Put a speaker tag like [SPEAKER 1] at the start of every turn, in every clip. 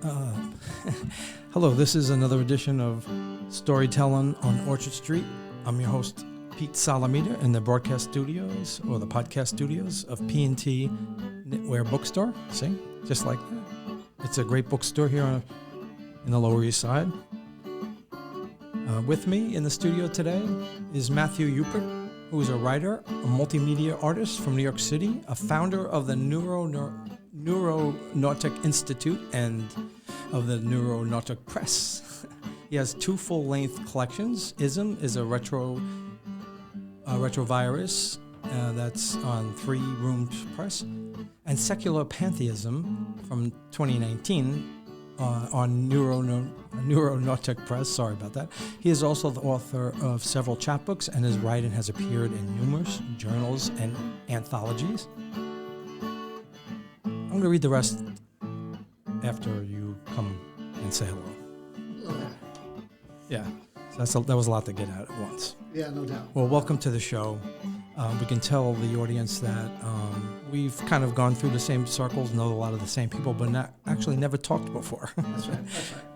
[SPEAKER 1] Hello, this is another edition of Storytelling on Orchard Street. I'm your host, Pete Salamita, in the broadcast studios, or the podcast studios of P&T Knitwear Bookstore. See, just like that. It's a great bookstore here in the Lower East Side. With me in the studio today is Matthew Hupert, who is a writer, a multimedia artist from New York City, a founder of the NeuroNautic Institute and of the NeuroNautic Press. He has two full-length collections. Ism is a Retrovirus that's on 3 Rooms Press, and Secular Pantheism from 2019 on NeuroNautic Press. Sorry about that. He is also the author of several chapbooks, and his writing has appeared in numerous journals and anthologies. I'm going to read the rest after you come and say hello. Yeah, so that was a lot to get at once.
[SPEAKER 2] Yeah, no doubt.
[SPEAKER 1] Well, welcome to the show. We can tell the audience that we've kind of gone through the same circles, know a lot of the same people, but actually never talked before.
[SPEAKER 2] That's right.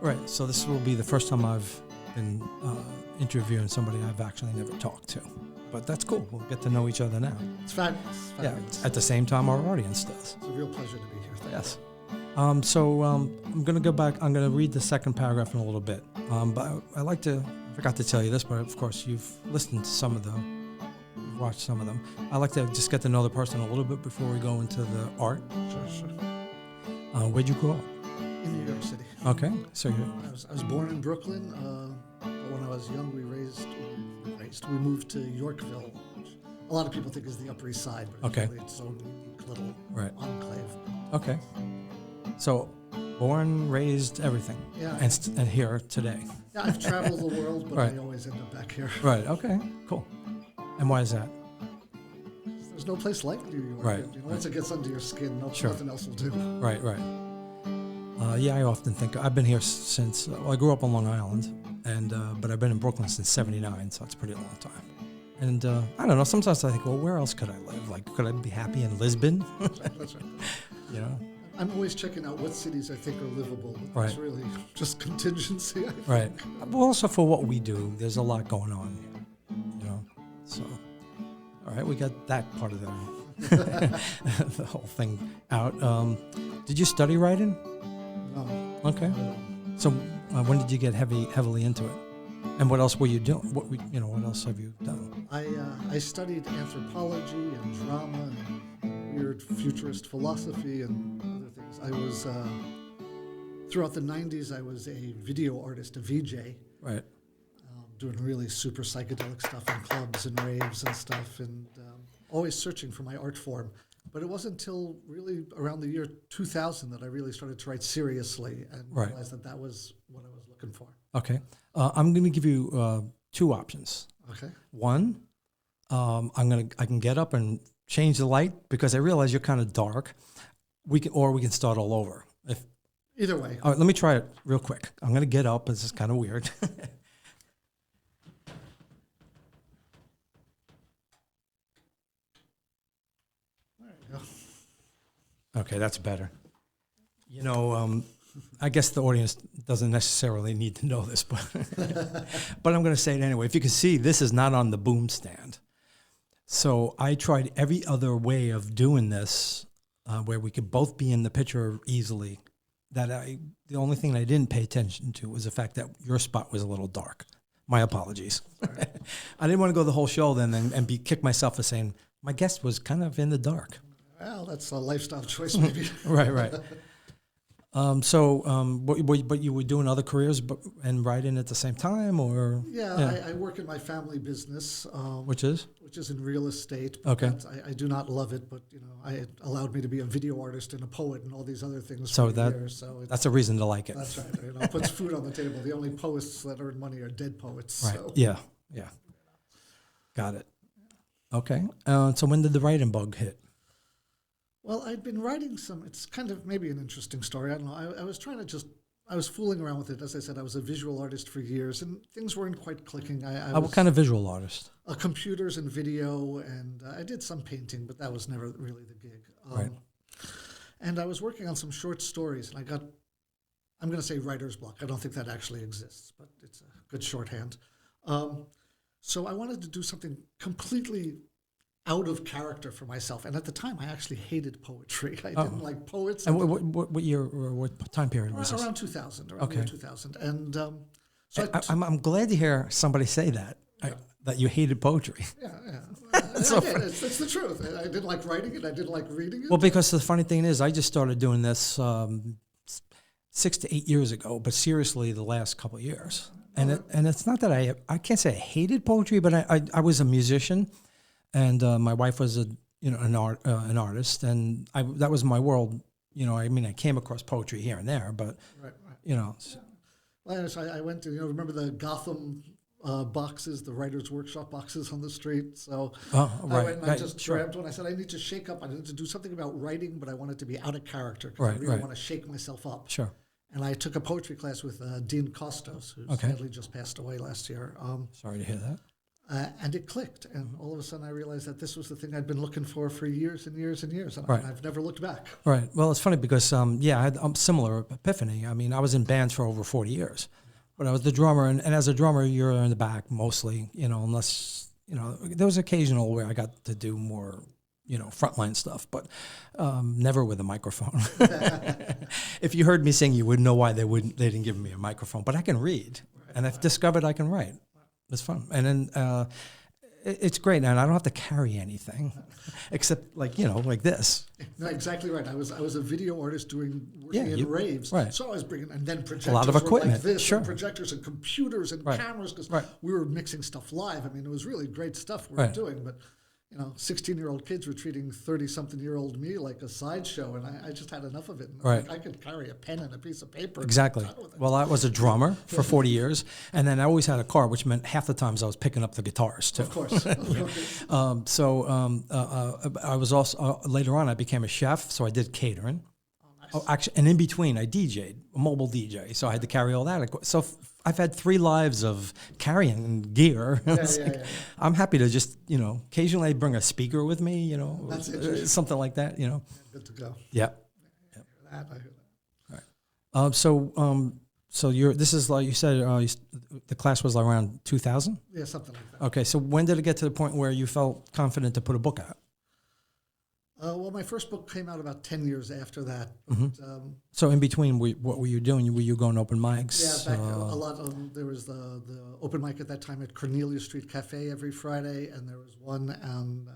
[SPEAKER 1] Right, so this will be the first time I've been interviewing somebody I've actually never talked to. But that's cool. We'll get to know each other now.
[SPEAKER 2] It's fabulous.
[SPEAKER 1] Yeah, at the same time our audience does.
[SPEAKER 2] It's a real pleasure to be here.
[SPEAKER 1] Yes. I'm going to go back. I'm going to read the second paragraph in a little bit. But I forgot to tell you this, but of course you've listened to some of them. You've watched some of them. I like to just get to know the person a little bit before we go into the art.
[SPEAKER 2] Sure.
[SPEAKER 1] Where'd you grow up?
[SPEAKER 2] In New York City.
[SPEAKER 1] Okay. So
[SPEAKER 2] I was born in Brooklyn. But when I was young, we moved to Yorkville, which a lot of people think is the Upper East Side, but it's really its own unique little enclave.
[SPEAKER 1] Okay. So, born, raised, everything.
[SPEAKER 2] Yeah.
[SPEAKER 1] And here today.
[SPEAKER 2] Yeah, I've traveled the world, but
[SPEAKER 1] Right.
[SPEAKER 2] I always end up back here.
[SPEAKER 1] Right. Okay. Cool. And why is that?
[SPEAKER 2] There's no place like New York.
[SPEAKER 1] Right.
[SPEAKER 2] Once it gets under your skin, nothing else will do.
[SPEAKER 1] Right. Yeah, I often think I've been here since I grew up on Long Island, but I've been in Brooklyn since '79, so it's a pretty long time. And I don't know. Sometimes I think, well, where else could I live? Like, could I be happy in Lisbon?
[SPEAKER 2] That's right.
[SPEAKER 1] You know.
[SPEAKER 2] I'm always checking out what cities I think are livable. But It's really just contingency. I think.
[SPEAKER 1] Right. Well, also for what we do, there's a lot going on here. You know. So, all right, we got that part of the whole thing out. Did you study writing?
[SPEAKER 2] No.
[SPEAKER 1] Okay. So when did you get heavily into it? And what else were you doing? What else have you done?
[SPEAKER 2] I studied anthropology and drama and weird futurist philosophy and other things. I was throughout the 90s. I was a video artist, a VJ.
[SPEAKER 1] Right.
[SPEAKER 2] Doing really super psychedelic stuff in clubs and raves and stuff, and always searching for my art form. But it wasn't until really around the year 2000 that I really started to write seriously and realized that was what I was looking for.
[SPEAKER 1] Okay. I'm going to give you 2 options.
[SPEAKER 2] Okay.
[SPEAKER 1] One, I can get up and change the light because I realize you're kind of dark. We can start all over.
[SPEAKER 2] Either way.
[SPEAKER 1] All right, let me try it real quick. I'm going to get up. This is kind of weird. Okay, that's better. You know, I guess the audience doesn't necessarily need to know this, but but I'm going to say it anyway. If you can see, this is not on the boom stand. So I tried every other way of doing this where we could both be in the picture easily. The only thing I didn't pay attention to was the fact that your spot was a little dark. My apologies. I didn't want to go the whole show then and kick myself for saying my guest was kind of in the dark.
[SPEAKER 2] Well, that's a lifestyle choice, maybe.
[SPEAKER 1] Right. But you were doing other careers and writing at the same time, or?
[SPEAKER 2] Yeah. I work in my family business.
[SPEAKER 1] Which is
[SPEAKER 2] in real estate.
[SPEAKER 1] Okay.
[SPEAKER 2] I do not love it, but it allowed me to be a video artist and a poet and all these other things.
[SPEAKER 1] So that's a reason to like it.
[SPEAKER 2] That's right. It puts food on the table. The only poets that earn money are dead poets.
[SPEAKER 1] Right.
[SPEAKER 2] So.
[SPEAKER 1] Yeah. Got it. Okay. So when did the writing bug hit?
[SPEAKER 2] Well, I'd been writing it's kind of maybe an interesting story. I don't know. I was trying to I was fooling around with it. As I said, I was a visual artist for years, and things weren't quite clicking.
[SPEAKER 1] What kind of visual artist?
[SPEAKER 2] Computers and video, and I did some painting, but that was never really the gig.
[SPEAKER 1] Right.
[SPEAKER 2] And I was working on some short stories, and I'm going to say writer's block. I don't think that actually exists, but it's a good shorthand. So I wanted to do something completely out of character for myself. And at the time, I actually hated poetry. I didn't like poets.
[SPEAKER 1] And what year or what time period was this?
[SPEAKER 2] Around 2000, around the year 2000. And so
[SPEAKER 1] I'm glad to hear somebody say that, that you hated poetry.
[SPEAKER 2] Yeah. It's the truth. I didn't like writing it. I didn't like reading it.
[SPEAKER 1] Well, because the funny thing is, I just started doing this 6 to 8 years ago, but seriously, the last couple of years. And it's not that I can't say I hated poetry, but I was a musician, and my wife was an artist, and that was my world. I mean, I came across poetry here and there, but
[SPEAKER 2] Well, so I went to remember the Gotham boxes, the writers' workshop boxes on the street. So I went and I just grabbed one. I said, I need to shake up. I need to do something about writing, but I want it to be out of character because I really want to shake myself up.
[SPEAKER 1] Sure.
[SPEAKER 2] And I took a poetry class with Dean Costos, who sadly just passed away last year.
[SPEAKER 1] Sorry to hear that.
[SPEAKER 2] And it clicked. And all of a sudden I realized that this was the thing I'd been looking for years and years and years. And I've never looked back.
[SPEAKER 1] Right. Well, it's funny because, I had a similar epiphany. I mean, I was in bands for over 40 years. But I was the drummer, and as a drummer, you're in the back mostly, unless, there was occasional where I got to do more, frontline stuff, but never with a microphone. If you heard me sing, you would know why they didn't give me a microphone. But I can read, and I've discovered I can write. It's fun. And then it's great, and I don't have to carry anything except like this.
[SPEAKER 2] No, exactly right. I was a video artist working in raves, so I was bringing and then projectors,
[SPEAKER 1] a lot of equipment,
[SPEAKER 2] like this, and projectors and computers and cameras because we were mixing stuff live. I mean, it was really great stuff we were doing, but 16-year-old kids were treating 30-something-year-old me like a sideshow, and I just had enough of it. And I could carry a pen and a piece of paper.
[SPEAKER 1] Exactly. Well, I was a drummer for 40 years, and then I always had a car, which meant half the times I was picking up the guitars, too.
[SPEAKER 2] Of course.
[SPEAKER 1] I was also, later on, I became a chef, so I did catering. Oh, actually, and in between, I DJ'd, a mobile DJ, so I had to carry all that. So I've had 3 lives of carrying gear. I'm happy to just, occasionally I bring a speaker with me, something like that,
[SPEAKER 2] Good to go.
[SPEAKER 1] Yeah.
[SPEAKER 2] I hear that.
[SPEAKER 1] All right. So this is like you said, the class was around 2000?
[SPEAKER 2] Yeah, something like that.
[SPEAKER 1] Okay, so when did it get to the point where you felt confident to put a book out?
[SPEAKER 2] Well, my first book came out about 10 years after that. But,
[SPEAKER 1] so in between, what were you doing? Were you going to open mics?
[SPEAKER 2] Yeah, back a lot. There was the open mic at that time at Cornelia Street Cafe every Friday, and there was one on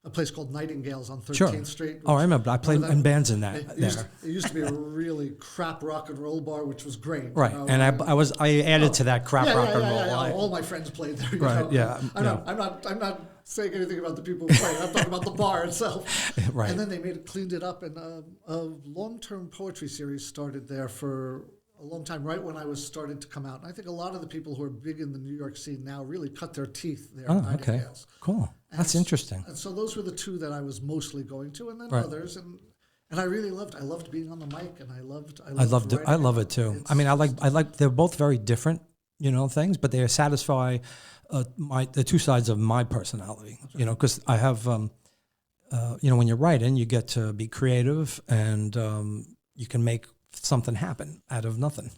[SPEAKER 2] a place called Nightingales on 13th Street.
[SPEAKER 1] Oh, I remember. I played in bands in that.
[SPEAKER 2] It used to be a really crap rock and roll bar, which was great.
[SPEAKER 1] Right, and I added to that crap rock and roll.
[SPEAKER 2] Yeah. All my friends played there.
[SPEAKER 1] Right. Yeah.
[SPEAKER 2] I'm not saying anything about the people who played. I'm talking about the bar itself.
[SPEAKER 1] Right.
[SPEAKER 2] And then they cleaned it up, and a long-term poetry series started there for a long time, right when I was starting to come out. And I think a lot of the people who are big in the New York scene now really cut their teeth there at Nightingales.
[SPEAKER 1] Cool. That's interesting.
[SPEAKER 2] And so those were the 2 that I was mostly going to, and then others. And I really loved. I loved being on the mic, and I love it
[SPEAKER 1] too. I mean, I like. They're both very different, things, but they satisfy the 2 sides of my personality. Because I have, when you're writing, you get to be creative, and you can make something happen out of nothing,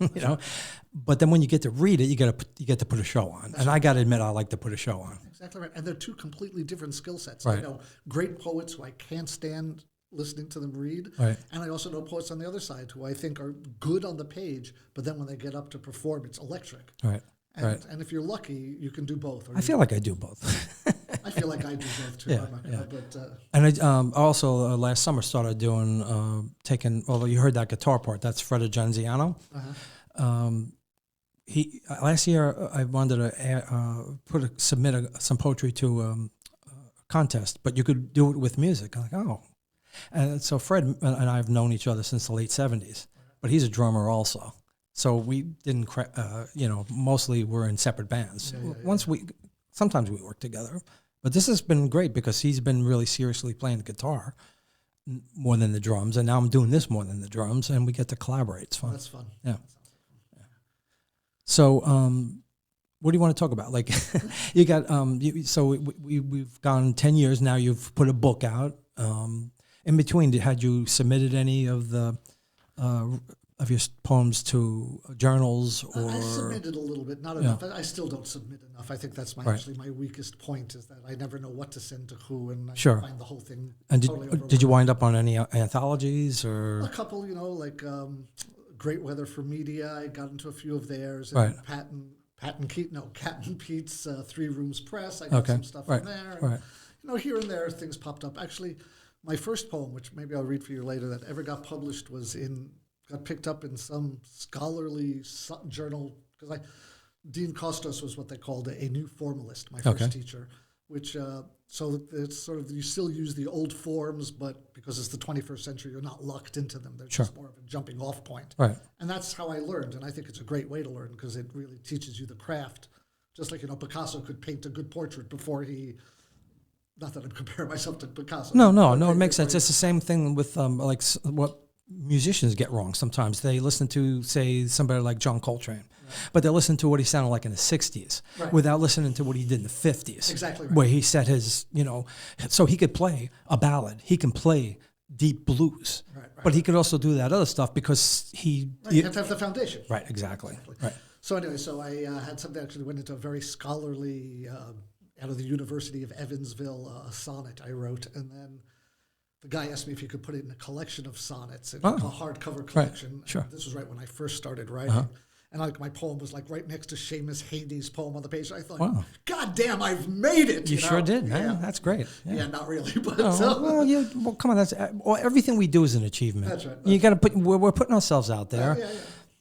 [SPEAKER 1] But then when you get to read it, you get to put a show on. And I got to admit, I like to put a show on.
[SPEAKER 2] Exactly right. And they're 2 completely different skill sets.
[SPEAKER 1] Right.
[SPEAKER 2] I know great poets who I can't stand listening to them read.
[SPEAKER 1] Right.
[SPEAKER 2] And I also know poets on the other side who I think are good on the page, but then when they get up to perform, it's electric.
[SPEAKER 1] Right.
[SPEAKER 2] And if you're lucky, you can do both.
[SPEAKER 1] I feel like I do both.
[SPEAKER 2] I feel like I do both too.
[SPEAKER 1] And I also last summer started doing you heard that guitar part. That's Fred Genziano. Last year I wanted to submit some poetry to a contest, but you could do it with music. I'm like, and so Fred and I have known each other since the late '70s, but he's a drummer also. So we didn't, mostly we're in separate bands. Sometimes we work together, but this has been great because he's been really seriously playing the guitar more than the drums, and now I'm doing this more than the drums, and we get to collaborate. It's fun.
[SPEAKER 2] That's fun.
[SPEAKER 1] Yeah. So, what do you want to talk about? Like, you got we've gone 10 years now. You've put a book out. In between, had you submitted any of the poems to journals or?
[SPEAKER 2] I submitted a little bit, not enough. I still don't submit enough. I think that's actually my weakest point, is that I never know what to send to who, and I find the whole thing
[SPEAKER 1] and
[SPEAKER 2] totally
[SPEAKER 1] did you wind up on any anthologies or?
[SPEAKER 2] A couple, like Great Weather for Media. I got into a few of theirs. And Cat and Pete's Three Rooms Press. I got some stuff from there. And, here and there things popped up. Actually, my first poem, which maybe I'll read for you later, that ever got published got picked up in some scholarly journal, because Dean Costos was what they called a new formalist, my first teacher, which so it's sort of, you still use the old forms, but because it's the 21st century, you're not locked into them. They're just more of a jumping off point. Right. And that's how I learned, and I think it's a great way to learn, because it really teaches you the craft. Just like, Picasso could paint a good portrait before he... Not that I'm comparing myself to Picasso. No, it makes sense. It's the same thing with what musicians get wrong sometimes. They listen to, say, somebody like John Coltrane, but they listen to what he sounded like in the 60s without listening to what he did in the 50s. Exactly right. Where he set his, so he could play a ballad. He can play deep blues, but he could also do that other stuff because you have to have the foundation. Right, exactly. Right. So anyway, I had something, actually went into a very scholarly, out of the University of Evansville, a sonnet I wrote, and then the guy asked me if he could put it in a collection of sonnets, a hardcover collection. Right. Sure. This was right when I first started writing. And my poem was like right next to Seamus Haney's poem on the page. I thought, God damn, I've made it. You sure did, man. Yeah. That's great. Yeah, not really, but come on. That's everything we do is an achievement. That's right. You got to put. We're putting ourselves out there. Yeah.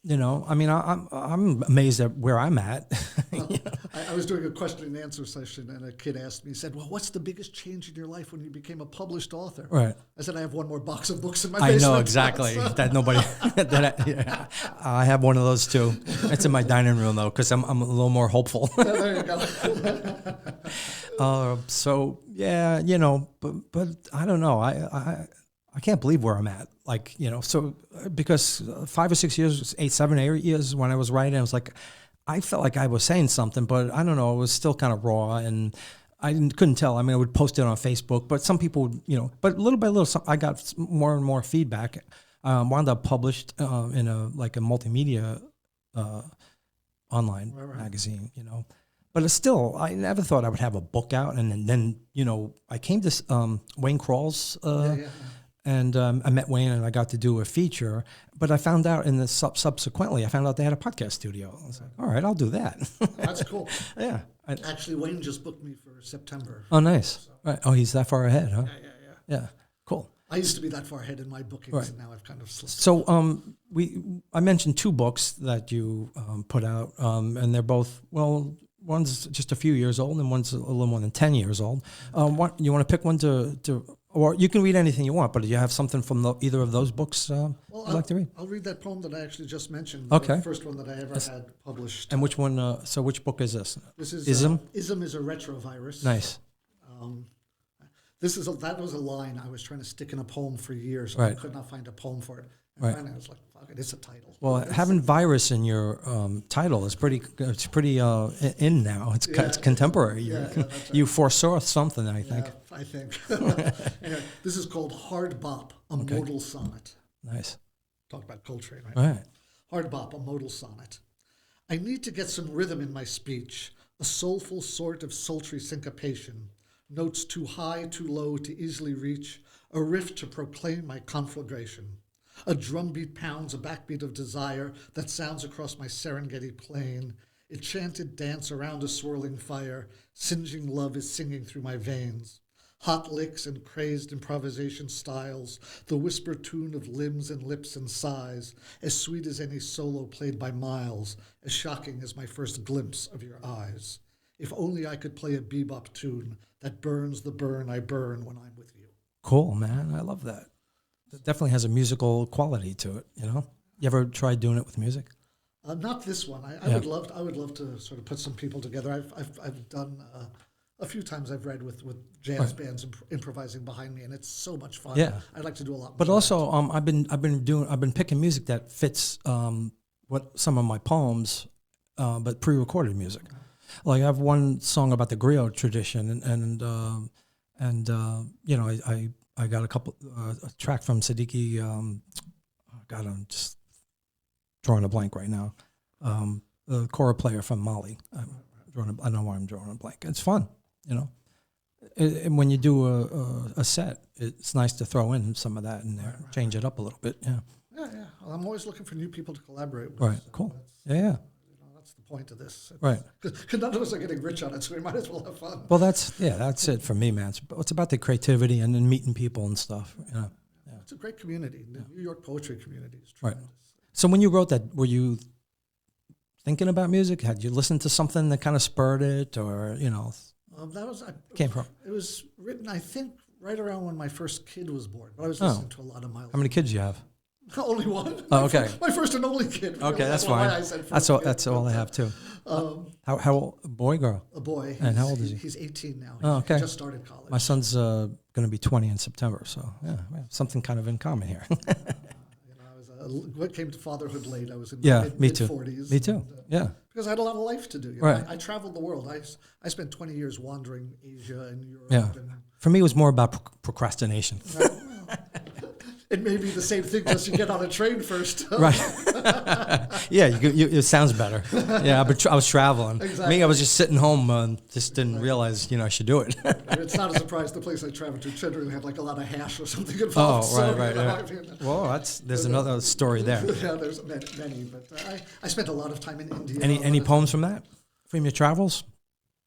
[SPEAKER 2] I'm amazed at where I'm at. I was doing a question and answer session, and a kid asked me, he said, well, what's the biggest change in your life when you became a published author? Right. I said, I have one more box of books in my basement. I know, exactly. That nobody, I have one of those too. It's in my dining room, though, because I'm a little more hopeful. There you go. But I don't know. I can't believe where I'm at. Because 5 or 6 years, 7 years when I was writing, I was like, I felt like I was saying something, but I don't know, it was still kind of raw, and I couldn't tell. I mean, I would post it on Facebook, but some people would, but little by little, I got more and more feedback. Wound up published in a multimedia online magazine, But it's still, I never thought I would have a book out, and then I came to Wayne Crawl's. And I met Wayne, and I got to do a feature. But I found out subsequently, I found out they had a podcast studio. I was like, all right, I'll do that. That's cool. Yeah. Actually, Wayne just booked me for September. Oh, nice. So. Right. Oh, he's that far ahead, huh? Yeah. Cool. I used to be that far ahead in my bookings, and now I've kind of slipped. So I mentioned 2 books that you put out, and they're both, one's just a few years old, and one's a little more than 10 years old. You want to pick one to or you can read anything you want, but do you have something from either of those books you'd like to read? I'll read that poem that I actually just mentioned, the first one that I ever had published. And which one, so which book is this? This is Ism? Ism is a Retrovirus. Nice. That was a line I was trying to stick in a poem for years, and I could not find a poem for it. And finally I was like, fuck it, it's a title. Well, having virus in your title is pretty in now. It's contemporary. You foresaw something, I think. I think. Anyway, this is called Hard Bop, a Modal Sonnet. Nice. Talk about Coltrane, right? Hard Bop, a Modal Sonnet. I need to get some rhythm in my speech, a soulful sort of sultry syncopation, notes too high, too low to easily reach, a riff to proclaim my conflagration. A drumbeat pounds a backbeat of desire that sounds across my Serengeti plain. It chanted dance around a swirling fire, singeing love is singing through my veins. Hot licks and crazed improvisation styles, the whisper tune of limbs and lips and sighs, as sweet as any solo played by Miles, as shocking as my first glimpse of your eyes. If only I could play a bebop tune that burns the burn I burn when I'm with you. Cool, man. I love that. It definitely has a musical quality to it, You ever tried doing it with music? Not this one. I would love to sort of put some people together. I've done a few times. I've read with jazz bands improvising behind me, and it's so much fun. Yeah, I'd like to do a lot more. But also, I've been picking music that fits what some of my poems, but pre-recorded music. Like I have one song about the griot tradition, and I got a track from Siddiqui. I'm just
[SPEAKER 1] drawing a blank right now. The kora player from Mali. I don't know why I'm drawing a blank. It's fun, you know. And when you do a set, it's nice to throw in some of that in there, change it up a little bit. Yeah.
[SPEAKER 2] Yeah, yeah. Well, I'm always looking for new people to collaborate with.
[SPEAKER 1] Right.
[SPEAKER 2] So
[SPEAKER 1] Cool.
[SPEAKER 2] that's,
[SPEAKER 1] Yeah.
[SPEAKER 2] that's the point of this.
[SPEAKER 1] Right.
[SPEAKER 2] Because none of us are getting rich on it, so we might as well have fun.
[SPEAKER 1] Well, that's it for me, man. It's about the creativity and then meeting people and stuff. You know. Yeah.
[SPEAKER 2] It's a great community. The New York poetry community is
[SPEAKER 1] Right.
[SPEAKER 2] tremendous.
[SPEAKER 1] So when you wrote that, were you thinking about music? Had you listened to something that kind of spurred it, or you know?
[SPEAKER 2] That was
[SPEAKER 1] Came from.
[SPEAKER 2] It was written, I think, right around when my first kid was born. But I was listening to a lot of Miles.
[SPEAKER 1] How many kids do you have?
[SPEAKER 2] Only one.
[SPEAKER 1] Oh, okay.
[SPEAKER 2] My first and only kid.
[SPEAKER 1] Okay, that's
[SPEAKER 2] why
[SPEAKER 1] fine.
[SPEAKER 2] I said
[SPEAKER 1] That's
[SPEAKER 2] first
[SPEAKER 1] all.
[SPEAKER 2] kid.
[SPEAKER 1] That's all I have too. How old? Boy, girl?
[SPEAKER 2] A boy.
[SPEAKER 1] And how old is he?
[SPEAKER 2] He's 18 now.
[SPEAKER 1] Oh, okay.
[SPEAKER 2] He just started college.
[SPEAKER 1] My son's going to be 20 in September, so yeah, we have something kind of in common here.
[SPEAKER 2] What came to fatherhood late. I was in
[SPEAKER 1] Yeah,
[SPEAKER 2] my
[SPEAKER 1] me too.
[SPEAKER 2] mid-40s.
[SPEAKER 1] Me too.
[SPEAKER 2] and,
[SPEAKER 1] Yeah.
[SPEAKER 2] Because I had a lot of life to do. You
[SPEAKER 1] Right.
[SPEAKER 2] know? I traveled the world. I spent 20 years wandering Asia and Europe.
[SPEAKER 1] Yeah.
[SPEAKER 2] And,
[SPEAKER 1] For me, it was more about procrastination.
[SPEAKER 2] it may be the same thing, just you get on a train first.
[SPEAKER 1] Right. Yeah, it sounds better. Yeah, but I was traveling.
[SPEAKER 2] Exactly.
[SPEAKER 1] Me, I was just sitting home and just didn't realize, I should do it.
[SPEAKER 2] It's not a surprise. The place I traveled to generally had like a lot of hash or something
[SPEAKER 1] Oh,
[SPEAKER 2] involved.
[SPEAKER 1] right.
[SPEAKER 2] I mean,
[SPEAKER 1] Well, there's another story there.
[SPEAKER 2] yeah, there's many. But I spent a lot of time in India.
[SPEAKER 1] Any poems from that? From your travels?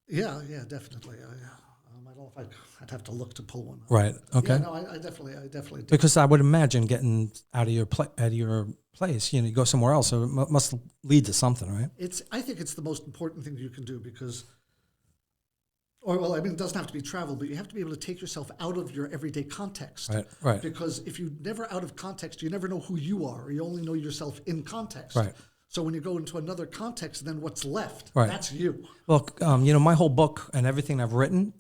[SPEAKER 2] Yeah, definitely. I don't know if I'd have to look to pull one up.
[SPEAKER 1] Right. Okay.
[SPEAKER 2] Yeah, no, I definitely do.
[SPEAKER 1] Because I would imagine getting out of your place, you go somewhere else, so it must lead to something, right?
[SPEAKER 2] I think it's the most important thing you can do because, it doesn't have to be travel, but you have to be able to take yourself out of your everyday context.
[SPEAKER 1] Right.
[SPEAKER 2] Because if you're never out of context, you never know who you are, or you only know yourself in context.
[SPEAKER 1] Right.
[SPEAKER 2] So when you go into another context, then what's left?
[SPEAKER 1] Right.
[SPEAKER 2] That's you.
[SPEAKER 1] Well, my whole book and everything I've written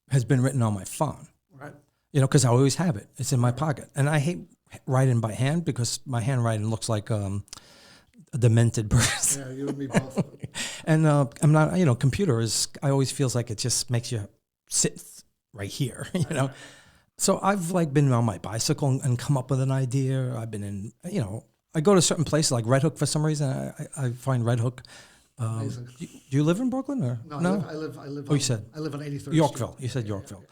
[SPEAKER 1] has been written on my phone.
[SPEAKER 2] Right.
[SPEAKER 1] Because I always have it. It's in my pocket. And I hate writing by hand because my handwriting looks like a demented person.
[SPEAKER 2] Yeah, you and me both.
[SPEAKER 1] And I'm not, computer I always feels like it just makes you sit right here, So I've been on my bicycle and come up with an idea. I've been in, I go to certain places like Red Hook for some reason. I find Red Hook. Do you live in Brooklyn or
[SPEAKER 2] No, I live.
[SPEAKER 1] Oh, you said
[SPEAKER 2] I live on 83rd
[SPEAKER 1] Yorkville.
[SPEAKER 2] Street.
[SPEAKER 1] You said Yorkville.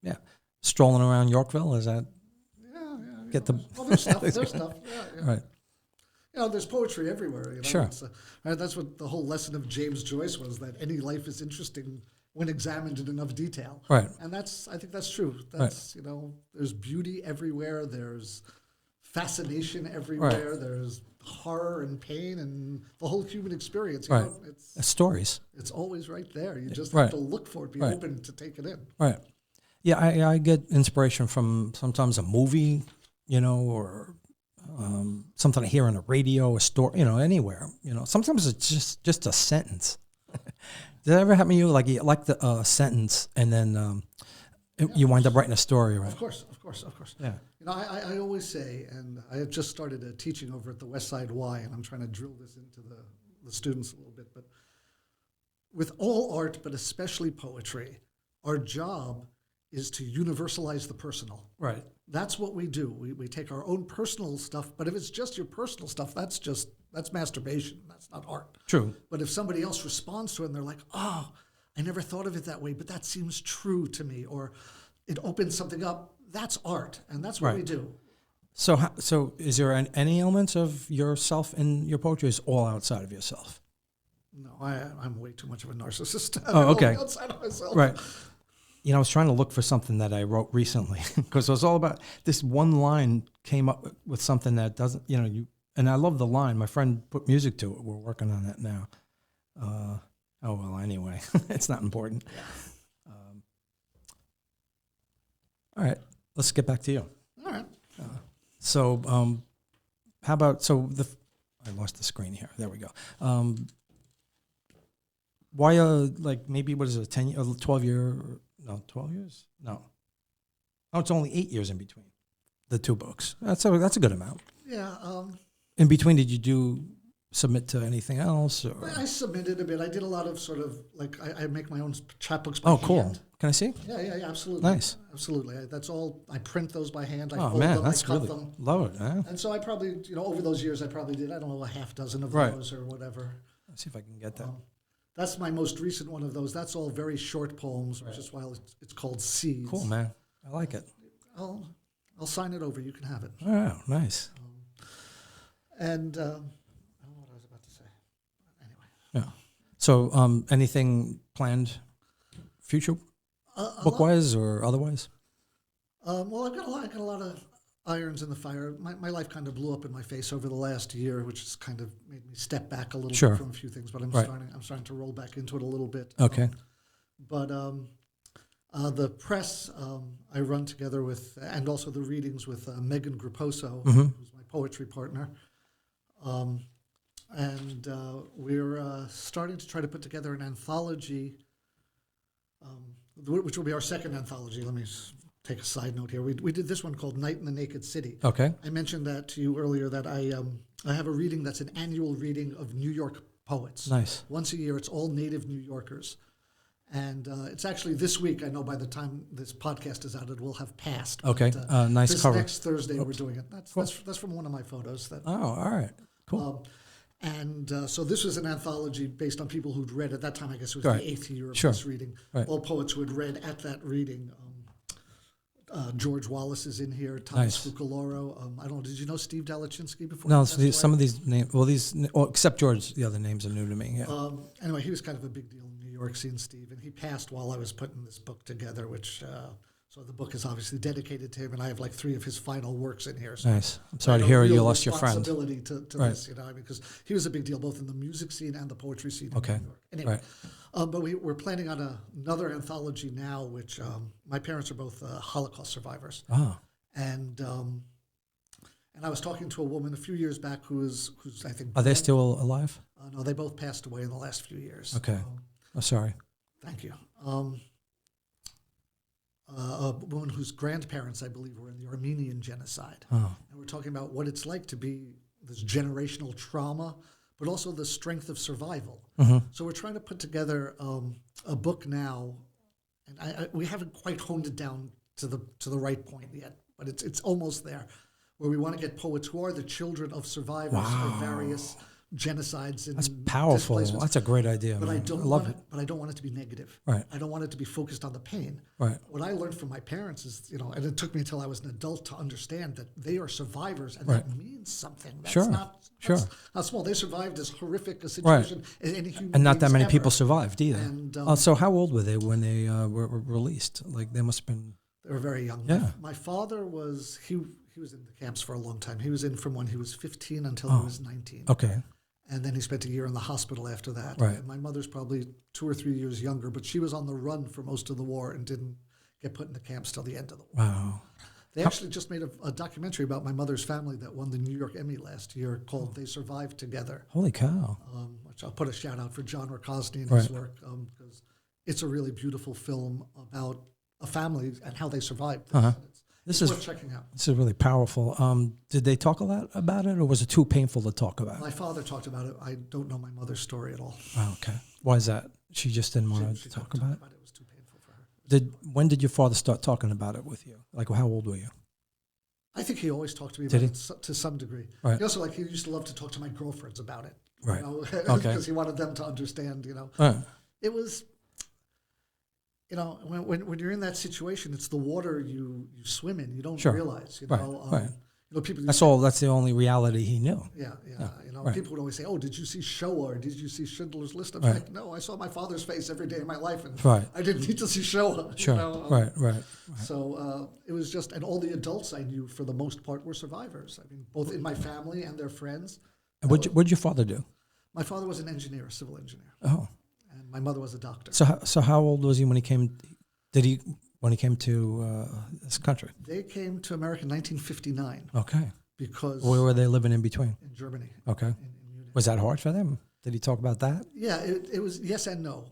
[SPEAKER 1] Yeah. Strolling around Yorkville, is that?
[SPEAKER 2] Yeah.
[SPEAKER 1] Get the.
[SPEAKER 2] Well, there's stuff. There's stuff. Yeah.
[SPEAKER 1] Right.
[SPEAKER 2] There's poetry everywhere.
[SPEAKER 1] Sure.
[SPEAKER 2] That's what the whole lesson of James Joyce was, that any life is interesting when examined in enough detail.
[SPEAKER 1] Right.
[SPEAKER 2] And I think that's true. That's, there's beauty everywhere. There's fascination everywhere.
[SPEAKER 1] Right.
[SPEAKER 2] There's horror and pain and the whole human experience.
[SPEAKER 1] Right. Stories.
[SPEAKER 2] It's always right there. You just
[SPEAKER 1] Right.
[SPEAKER 2] have to look for it, be
[SPEAKER 1] Right.
[SPEAKER 2] open to take it in.
[SPEAKER 1] Right. Yeah, I get inspiration from sometimes a movie, or something I hear on the radio, a story, anywhere. Sometimes it's just a sentence. Did that ever happen to you? Like you like the sentence, and then you wind up writing a story, right?
[SPEAKER 2] Of course.
[SPEAKER 1] Yeah.
[SPEAKER 2] I always say, and I have just started teaching over at the West Side Y, and I'm trying to drill this into the students a little bit, but with all art, but especially poetry, our job is to universalize the personal.
[SPEAKER 1] Right.
[SPEAKER 2] That's what we do. We take our own personal stuff, but if it's just your personal stuff, that's masturbation. That's not art.
[SPEAKER 1] True.
[SPEAKER 2] But if somebody else responds to it and they're like, oh, I never thought of it that way, but that seems true to me, or it opens something up, that's art, and that's what
[SPEAKER 1] Right.
[SPEAKER 2] we do.
[SPEAKER 1] So is there any elements of yourself in your poetry? Or is it all outside of yourself?
[SPEAKER 2] No, I'm way too much of a narcissist.
[SPEAKER 1] Oh, okay.
[SPEAKER 2] I'm outside of myself.
[SPEAKER 1] Right. I was trying to look for something that I wrote recently because it was all about this one line came up with something that doesn't, and I love the line. My friend put music to it. We're working on that now. Anyway, it's not important.
[SPEAKER 2] Yeah.
[SPEAKER 1] All right, let's get back to you.
[SPEAKER 2] All right.
[SPEAKER 1] How about, I lost the screen here. There we go. Why, maybe, what is it, 10 year, 12 year, no, 12 years? No. Oh, it's only 8 years in between the two books. That's a good amount.
[SPEAKER 2] Yeah.
[SPEAKER 1] In between, did you do submit to anything else? Or?
[SPEAKER 2] I submitted a bit. I did a lot of sort of like I make my own chapbooks by hand.
[SPEAKER 1] Oh, cool. Can I see?
[SPEAKER 2] Yeah, absolutely.
[SPEAKER 1] Nice.
[SPEAKER 2] Absolutely. That's all. I print those by hand. I
[SPEAKER 1] Oh
[SPEAKER 2] fold
[SPEAKER 1] man,
[SPEAKER 2] them.
[SPEAKER 1] that's
[SPEAKER 2] I cut
[SPEAKER 1] really
[SPEAKER 2] them.
[SPEAKER 1] love it. Huh?
[SPEAKER 2] And so I probably, over those years, I probably did, I don't know, a half dozen of
[SPEAKER 1] Right.
[SPEAKER 2] those or whatever.
[SPEAKER 1] Let's see if I can get that.
[SPEAKER 2] That's my most recent one of those. That's all very short poems, which is why it's called Seeds.
[SPEAKER 1] Cool, man. I like it.
[SPEAKER 2] I'll sign it over. You can have it.
[SPEAKER 1] Oh, nice.
[SPEAKER 2] And I don't know what I was about to say. Anyway.
[SPEAKER 1] Yeah. So, anything planned, future, book-wise or otherwise?
[SPEAKER 2] Well, I've got a lot of irons in the fire. My life kind of blew up in my face over the last year, which has kind of made me step back a little
[SPEAKER 1] Sure.
[SPEAKER 2] bit from a few things. But I'm starting to roll back into it a little bit.
[SPEAKER 1] Okay.
[SPEAKER 2] But the press I run together with, and also the readings with Megan Grupposo, who's my poetry partner. And we're starting to try to put together an anthology, which will be our second anthology. Let me take a side note here. We did this one called Night in the Naked City.
[SPEAKER 1] Okay.
[SPEAKER 2] I mentioned that to you earlier that I have a reading that's an annual reading of New York poets.
[SPEAKER 1] Nice.
[SPEAKER 2] Once a year, it's all native New Yorkers. And it's actually this week. I know by the time this podcast is out, it will have passed.
[SPEAKER 1] Okay.
[SPEAKER 2] But,
[SPEAKER 1] Nice
[SPEAKER 2] this
[SPEAKER 1] cover.
[SPEAKER 2] next Thursday, we're doing it. That's from one of my photos.
[SPEAKER 1] Oh, all right. Cool.
[SPEAKER 2] So this was an anthology based on people who'd read at that time. I guess it was
[SPEAKER 1] Right.
[SPEAKER 2] the 8th year of
[SPEAKER 1] Sure.
[SPEAKER 2] this reading.
[SPEAKER 1] Right.
[SPEAKER 2] All poets who had read at that reading. George Wallace is in here. Thomas
[SPEAKER 1] Nice.
[SPEAKER 2] Fucaloro. I don't know. Did you know Steve Dalachinsky before?
[SPEAKER 1] No,
[SPEAKER 2] he passed
[SPEAKER 1] some
[SPEAKER 2] away?
[SPEAKER 1] of these names, except George, the other names are new to me. Yeah.
[SPEAKER 2] Anyway, he was kind of a big deal in New York, seeing Steve, and he passed while I was putting this book together, which, so the book is obviously dedicated to him, and I have like 3 of his final works in here. So
[SPEAKER 1] Nice. I'm sorry to hear you lost your friend.
[SPEAKER 2] responsibility to
[SPEAKER 1] Right.
[SPEAKER 2] this, because he was a big deal both in the music scene and the poetry scene in
[SPEAKER 1] Okay.
[SPEAKER 2] New York. Anyway,
[SPEAKER 1] Right.
[SPEAKER 2] but we're planning on another anthology now, which my parents are both Holocaust survivors.
[SPEAKER 1] Oh,
[SPEAKER 2] And I was talking to a woman a few years back who's I think...
[SPEAKER 1] are they still alive?
[SPEAKER 2] No, they both passed away in the last few years.
[SPEAKER 1] Okay. Oh, sorry.
[SPEAKER 2] Thank you. A woman whose grandparents, I believe, were in the Armenian genocide.
[SPEAKER 1] Oh,
[SPEAKER 2] And we're talking about what it's like to be this generational trauma, but also the strength of survival. So we're trying to put together a book now, and we haven't quite honed it down to the right point yet, but it's almost there, where we want to get poets who are the children of survivors of various genocides and
[SPEAKER 1] that's powerful.
[SPEAKER 2] displacements.
[SPEAKER 1] That's a great idea.
[SPEAKER 2] But
[SPEAKER 1] man.
[SPEAKER 2] I don't
[SPEAKER 1] love
[SPEAKER 2] want
[SPEAKER 1] it.
[SPEAKER 2] But I don't want it to be negative.
[SPEAKER 1] Right.
[SPEAKER 2] I don't want it to be focused on the pain.
[SPEAKER 1] Right.
[SPEAKER 2] What I learned from my parents is, and it took me until I was an adult to understand that they are survivors, and
[SPEAKER 1] Right.
[SPEAKER 2] that means something. That's
[SPEAKER 1] Sure.
[SPEAKER 2] That's not small. They survived as horrific a situation as any human
[SPEAKER 1] And not that
[SPEAKER 2] beings
[SPEAKER 1] many
[SPEAKER 2] ever.
[SPEAKER 1] people survived either.
[SPEAKER 2] And,
[SPEAKER 1] So how old were they when they were released? Like they must have been.
[SPEAKER 2] They were very young.
[SPEAKER 1] Yeah.
[SPEAKER 2] My father was he was in the camps for a long time. He was in from when he was 15 until he was 19.
[SPEAKER 1] Okay.
[SPEAKER 2] And then he spent a year in the hospital after that.
[SPEAKER 1] Right.
[SPEAKER 2] And my mother's probably 2 or 3 years younger, but she was on the run for most of the war and didn't get put in the camps till the end of the war.
[SPEAKER 1] Wow.
[SPEAKER 2] They actually just made a documentary about my mother's family that won the New York Emmy last year called They Survived Together,
[SPEAKER 1] Holy cow.
[SPEAKER 2] which I'll put a shout out for John Rakosny and his
[SPEAKER 1] Right.
[SPEAKER 2] work, because it's a really beautiful film about a family and how they survived this.
[SPEAKER 1] Uh-huh.
[SPEAKER 2] It's
[SPEAKER 1] This is
[SPEAKER 2] worth checking out.
[SPEAKER 1] This is really powerful. Did they talk a lot about it, or was it too painful to talk about?
[SPEAKER 2] My father talked about it. I don't know my mother's story at all.
[SPEAKER 1] Oh, okay. Why is that? She just didn't want
[SPEAKER 2] She
[SPEAKER 1] to talk
[SPEAKER 2] couldn't
[SPEAKER 1] about it?
[SPEAKER 2] It was too painful for her.
[SPEAKER 1] When did your father start talking about it with you? Like, how old were you?
[SPEAKER 2] I think he always talked to me
[SPEAKER 1] Did
[SPEAKER 2] about
[SPEAKER 1] he?
[SPEAKER 2] it to some degree.
[SPEAKER 1] Right.
[SPEAKER 2] He also he used to love to talk to my girlfriends about it.
[SPEAKER 1] Right.
[SPEAKER 2] Because
[SPEAKER 1] Okay.
[SPEAKER 2] he wanted them to understand.
[SPEAKER 1] Right.
[SPEAKER 2] It was. When you're in that situation, it's the water you swim in. You don't
[SPEAKER 1] Sure.
[SPEAKER 2] realize.
[SPEAKER 1] Right. Right.
[SPEAKER 2] People.
[SPEAKER 1] That's all. That's the only reality he knew.
[SPEAKER 2] Yeah.
[SPEAKER 1] Right.
[SPEAKER 2] People would always say, "Oh, did you see Shoah? Or did you see Schindler's List?" I'm
[SPEAKER 1] Right.
[SPEAKER 2] like, "No, I saw my father's face every day of my life, and
[SPEAKER 1] Right.
[SPEAKER 2] I didn't need to see Shoah."
[SPEAKER 1] Sure. Right.
[SPEAKER 2] So it was just, and all the adults I knew, for the most part, were survivors. I mean, both in my family and their friends.
[SPEAKER 1] And what'd your father do?
[SPEAKER 2] My father was an engineer, a civil engineer,
[SPEAKER 1] Oh.
[SPEAKER 2] and my mother was a doctor.
[SPEAKER 1] So how old was he when he came? When he came to this country?
[SPEAKER 2] They came to America in 1959
[SPEAKER 1] Okay.
[SPEAKER 2] because
[SPEAKER 1] Where were they living in between?
[SPEAKER 2] in Germany.
[SPEAKER 1] Okay.
[SPEAKER 2] In Munich.
[SPEAKER 1] Was that hard for them? Did he talk about that?
[SPEAKER 2] Yeah, it was yes and no.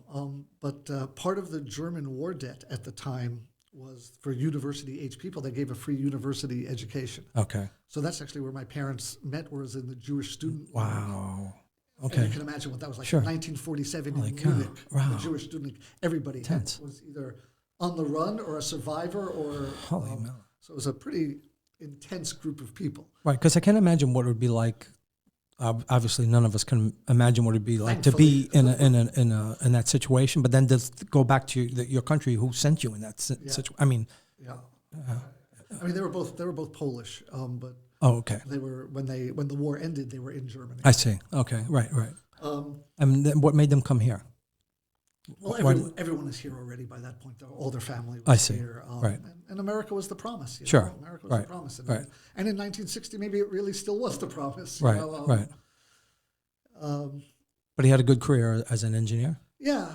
[SPEAKER 2] But part of the German war debt at the time was for university-age people. They gave a free university education.
[SPEAKER 1] Okay.
[SPEAKER 2] So that's actually where my parents met, was in the Jewish student.
[SPEAKER 1] Wow. Okay.
[SPEAKER 2] And you can imagine what that was like.
[SPEAKER 1] Sure.
[SPEAKER 2] 1947
[SPEAKER 1] Holy
[SPEAKER 2] in
[SPEAKER 1] cow.
[SPEAKER 2] Munich,
[SPEAKER 1] Wow.
[SPEAKER 2] the Jewish student, everybody
[SPEAKER 1] Intense.
[SPEAKER 2] was either on the run or a survivor or...
[SPEAKER 1] Holy moly.
[SPEAKER 2] So it was a pretty intense group of people.
[SPEAKER 1] Right, because I can't imagine what it would be like. Obviously, none of us can imagine what it'd be like to be in that situation. But then to go back to your country, who sent you in that situation? I mean,
[SPEAKER 2] Yeah. I mean, they were both Polish, but
[SPEAKER 1] oh, okay.
[SPEAKER 2] they were when the war ended, they were in Germany.
[SPEAKER 1] I see. Okay, right. And then what made them come here?
[SPEAKER 2] Well, everyone is here already by that point. All their family was
[SPEAKER 1] I see.
[SPEAKER 2] here.
[SPEAKER 1] Right.
[SPEAKER 2] And America was the promise.
[SPEAKER 1] Sure.
[SPEAKER 2] America was the promise. And in 1960, maybe it really still was the promise.
[SPEAKER 1] Right. But he had a good career as an engineer?
[SPEAKER 2] Yeah.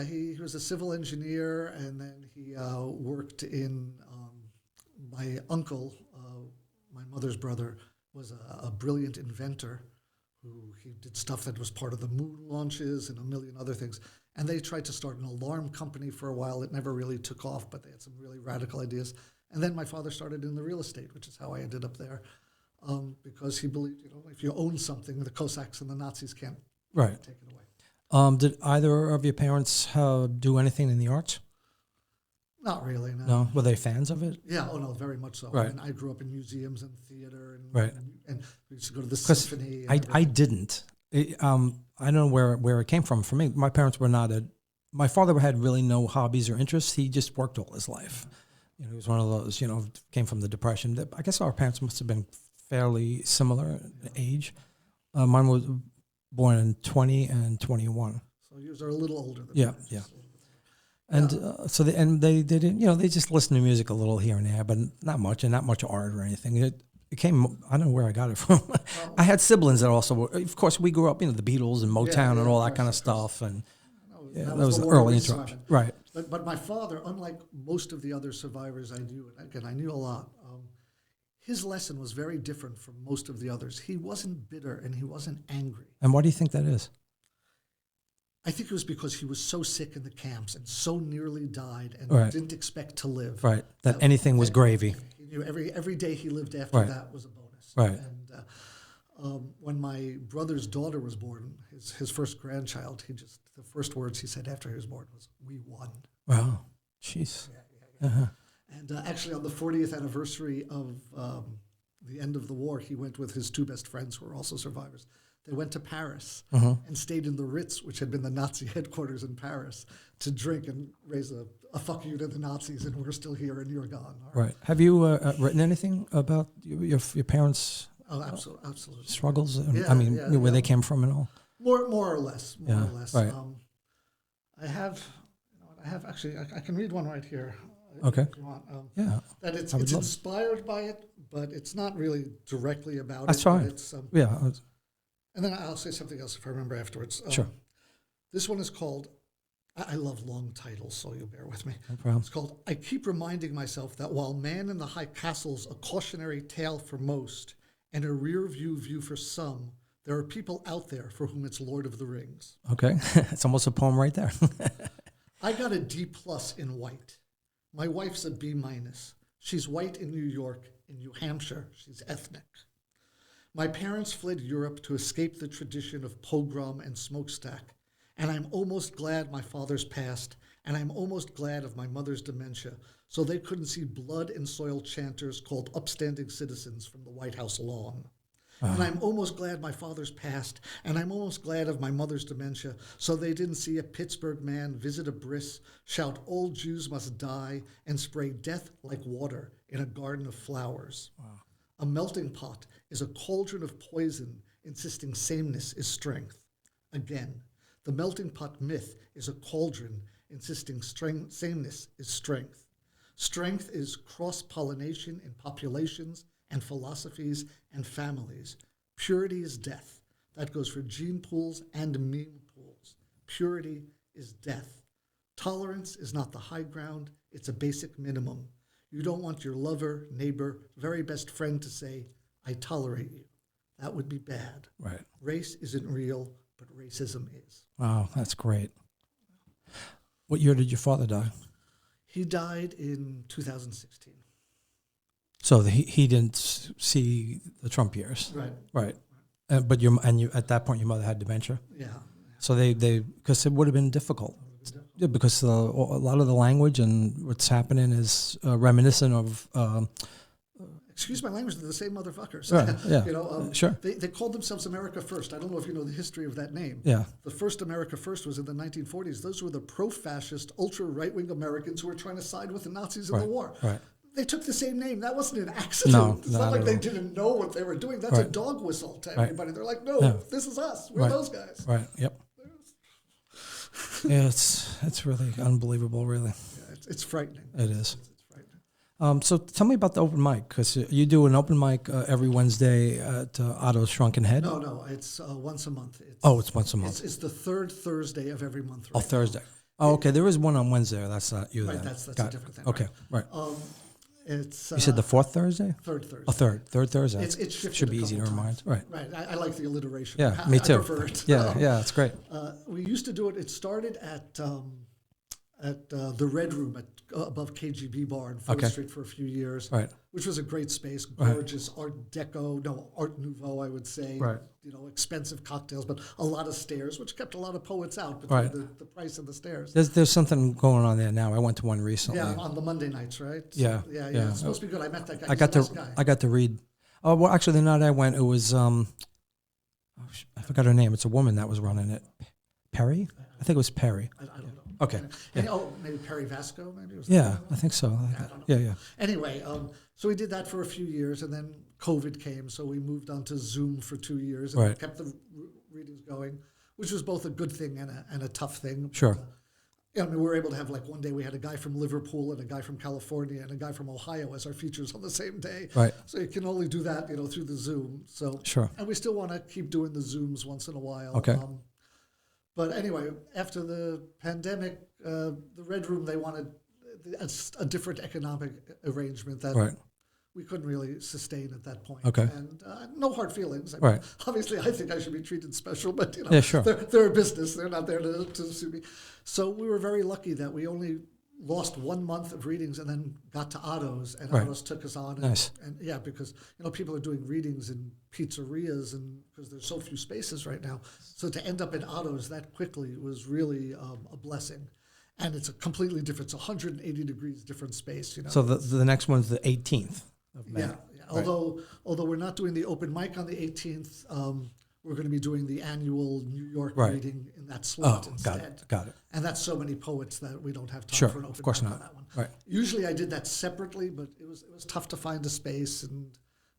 [SPEAKER 2] He was a civil engineer, and then he worked in... my uncle, my mother's brother, was a brilliant inventor he did stuff that was part of the moon launches and a million other things. And they tried to start an alarm company for a while. It never really took off, but they had some really radical ideas. And then my father started in the real estate, which is how I ended up there, because he believed, if you own something, the Cossacks and the Nazis can't take it away.
[SPEAKER 1] Did either of your parents do anything in the arts?
[SPEAKER 2] Not really, no.
[SPEAKER 1] No? Were they fans of it?
[SPEAKER 2] Yeah, no, very much so.
[SPEAKER 1] Right.
[SPEAKER 2] I mean, I grew up in museums and theater, and we used to go to the
[SPEAKER 1] 'Cause
[SPEAKER 2] symphony.
[SPEAKER 1] I didn't. I don't know where it came from. For me, my parents were not my father had really no hobbies or interests. He just worked all his life. He was one of those, came from the Depression. I guess our parents must have been fairly similar in age. Mine was born in 20 and 21.
[SPEAKER 2] So yours are a little older than
[SPEAKER 1] Yeah,
[SPEAKER 2] mine.
[SPEAKER 1] yeah. And they didn't, they just listened to music a little here and there, but not much, and not much art or anything. It came, I don't know where I got it from. I had siblings that also were, of course, we grew up, the Beatles and Motown and all that kind of stuff. And that was the early interruption. Right.
[SPEAKER 2] But my father, unlike most of the other survivors I knew, and again, I knew a lot, his lesson was very different from most of the others. He wasn't bitter and he wasn't angry.
[SPEAKER 1] And why do you think that is?
[SPEAKER 2] I think it was because he was so sick in the camps and so nearly died and didn't expect to live.
[SPEAKER 1] Right, that anything was gravy.
[SPEAKER 2] He knew every day he lived after that was a bonus.
[SPEAKER 1] Right.
[SPEAKER 2] And when my brother's daughter was born, his first grandchild, the first words he said after he was born was, "We won."
[SPEAKER 1] Wow, jeez.
[SPEAKER 2] Yeah. And actually on the 40th anniversary of the end of the war, he went with his two best friends who were also survivors. They went to Paris and stayed in the Ritz, which had been the Nazi headquarters in Paris, to drink and raise a fuck you to the Nazis, and we're still here and you're gone.
[SPEAKER 1] Right. Have you written anything about your parents'
[SPEAKER 2] absolutely
[SPEAKER 1] struggles? Where they came from and all?
[SPEAKER 2] More or less.
[SPEAKER 1] Right.
[SPEAKER 2] I have actually, I can read one right here.
[SPEAKER 1] Okay.
[SPEAKER 2] If you want.
[SPEAKER 1] That
[SPEAKER 2] it's inspired by it, but it's not really directly about
[SPEAKER 1] That's
[SPEAKER 2] it.
[SPEAKER 1] That's fine.
[SPEAKER 2] And then I'll say something else if I remember afterwards.
[SPEAKER 1] Sure.
[SPEAKER 2] This one is called, I love long titles, so you'll bear with me.
[SPEAKER 1] No problem.
[SPEAKER 2] It's called, I keep reminding myself that while Man in the High Castle's a cautionary tale for most and a rear view for some, there are people out there for whom it's Lord of the Rings.
[SPEAKER 1] Okay. It's almost a poem right there.
[SPEAKER 2] I got a D+ in white. My wife's a B-. She's white in New York. In New Hampshire, she's ethnic. My parents fled Europe to escape the tradition of pogrom and smokestack, and I'm almost glad my father's passed, and I'm almost glad of my mother's dementia, so they couldn't see blood and soil chanters called upstanding citizens from the White House lawn. And I'm almost glad my father's passed, and I'm almost glad of my mother's dementia, so they didn't see a Pittsburgh man visit a bris, shout all Jews must die, and spray death like water in a garden of flowers.
[SPEAKER 1] Wow.
[SPEAKER 2] A melting pot is a cauldron of poison, insisting sameness is strength. Again, the melting pot myth is a cauldron, insisting sameness is strength. Strength is cross-pollination in populations and philosophies and families. Purity is death. That goes for gene pools and meme pools. Purity is death. Tolerance is not the high ground, it's a basic minimum. You don't want your lover, neighbor, very best friend to say, I tolerate you. That would be bad.
[SPEAKER 1] Right.
[SPEAKER 2] Race isn't real, but racism is.
[SPEAKER 1] Wow, that's great. What year did your father die?
[SPEAKER 2] He died in 2016.
[SPEAKER 1] So he didn't see the Trump years.
[SPEAKER 2] Right.
[SPEAKER 1] Right. But you at that point your mother had dementia.
[SPEAKER 2] Yeah.
[SPEAKER 1] So they because it would have been difficult. Yeah, because a lot of the language and what's happening is reminiscent of.
[SPEAKER 2] Excuse my language, they're the same motherfuckers.
[SPEAKER 1] Right, yeah, sure.
[SPEAKER 2] They called themselves America First. I don't know if you know the history of that name.
[SPEAKER 1] Yeah.
[SPEAKER 2] The first America First was in the 1940s. Those were the pro-fascist, ultra-right-wing Americans who were trying to side with the Nazis in the war.
[SPEAKER 1] Right.
[SPEAKER 2] They took the same name. That wasn't an accident.
[SPEAKER 1] No,
[SPEAKER 2] it's not like they
[SPEAKER 1] all.
[SPEAKER 2] didn't know what they were doing. That's a dog whistle to everybody. They're like, no, this is us. We're those guys.
[SPEAKER 1] Right, yep. Yeah, it's really unbelievable, really.
[SPEAKER 2] Yeah, it's frightening.
[SPEAKER 1] It is.
[SPEAKER 2] It's frightening.
[SPEAKER 1] So tell me about the open mic, because you do an open mic every Wednesday at Otto's Shrunken Head?
[SPEAKER 2] No, it's once a month.
[SPEAKER 1] It's once a month.
[SPEAKER 2] It's the third Thursday of every month.
[SPEAKER 1] Right Thursday. Oh, okay. There is one on Wednesday. That's not you then.
[SPEAKER 2] Right, that's a different thing.
[SPEAKER 1] Okay, right.
[SPEAKER 2] It's
[SPEAKER 1] You said the fourth Thursday?
[SPEAKER 2] Third Thursday.
[SPEAKER 1] Oh, third Thursday.
[SPEAKER 2] It's shifted
[SPEAKER 1] should be
[SPEAKER 2] a
[SPEAKER 1] easy to
[SPEAKER 2] couple
[SPEAKER 1] remind.
[SPEAKER 2] times.
[SPEAKER 1] Right.
[SPEAKER 2] Right. I like the alliteration.
[SPEAKER 1] Yeah, me too.
[SPEAKER 2] I prefer it.
[SPEAKER 1] Yeah, it's great.
[SPEAKER 2] We used to do it. It started at the Red Room above KGB Bar in 4th Street for a few years,
[SPEAKER 1] Right.
[SPEAKER 2] which was a great space, gorgeous Art Nouveau, I would say.
[SPEAKER 1] Right.
[SPEAKER 2] Expensive cocktails, but a lot of stairs, which kept a lot of poets out between the price of the stairs.
[SPEAKER 1] There's something going on there now. I went to one recently.
[SPEAKER 2] Yeah, on the Monday nights, right?
[SPEAKER 1] Yeah.
[SPEAKER 2] Yeah. It's supposed to be good. I met that guy.
[SPEAKER 1] I got to read. Oh well, actually, the night I went, it was I forgot her name. It's a woman that was running it. Perry? I think it was Perry.
[SPEAKER 2] I don't know.
[SPEAKER 1] Okay.
[SPEAKER 2] Maybe Perry Vasco, maybe? Was
[SPEAKER 1] Yeah, I think so.
[SPEAKER 2] I don't know.
[SPEAKER 1] Yeah.
[SPEAKER 2] Anyway, so we did that for a few years, and then COVID came, so we moved on to Zoom for 2 years and kept the readings going, which was both a good thing and a tough thing.
[SPEAKER 1] Sure.
[SPEAKER 2] We were able to have, like, one day we had a guy from Liverpool and a guy from California and a guy from Ohio as our features on the same day.
[SPEAKER 1] Right.
[SPEAKER 2] So you can only do that, through the Zoom. So
[SPEAKER 1] Sure.
[SPEAKER 2] And we still want to keep doing the Zooms once in a while.
[SPEAKER 1] Okay.
[SPEAKER 2] But anyway, after the pandemic, the Red Room, they wanted a different economic arrangement that we couldn't really sustain at that point.
[SPEAKER 1] Okay.
[SPEAKER 2] And no hard feelings. Obviously, I think I should be treated special, but
[SPEAKER 1] sure.
[SPEAKER 2] they're a business. They're not there to sue me. So we were very lucky that we only lost 1 month of readings and then got to Otto's, and Otto's took us on.
[SPEAKER 1] Nice.
[SPEAKER 2] And because people are doing readings in pizzerias and because there's so few spaces right now. So to end up in Otto's that quickly was really a blessing. And it's a completely different, it's 180 degrees different space.
[SPEAKER 1] So the next one's the 18th of May.
[SPEAKER 2] Yeah. Although we're not doing the open mic on the 18th, we're going to be doing the annual New York reading in that slot instead.
[SPEAKER 1] Got it.
[SPEAKER 2] And that's so many poets that we don't have time for an open
[SPEAKER 1] of course
[SPEAKER 2] mic
[SPEAKER 1] not.
[SPEAKER 2] on that one.
[SPEAKER 1] Right.
[SPEAKER 2] Usually I did that separately, but it was tough to find a space, and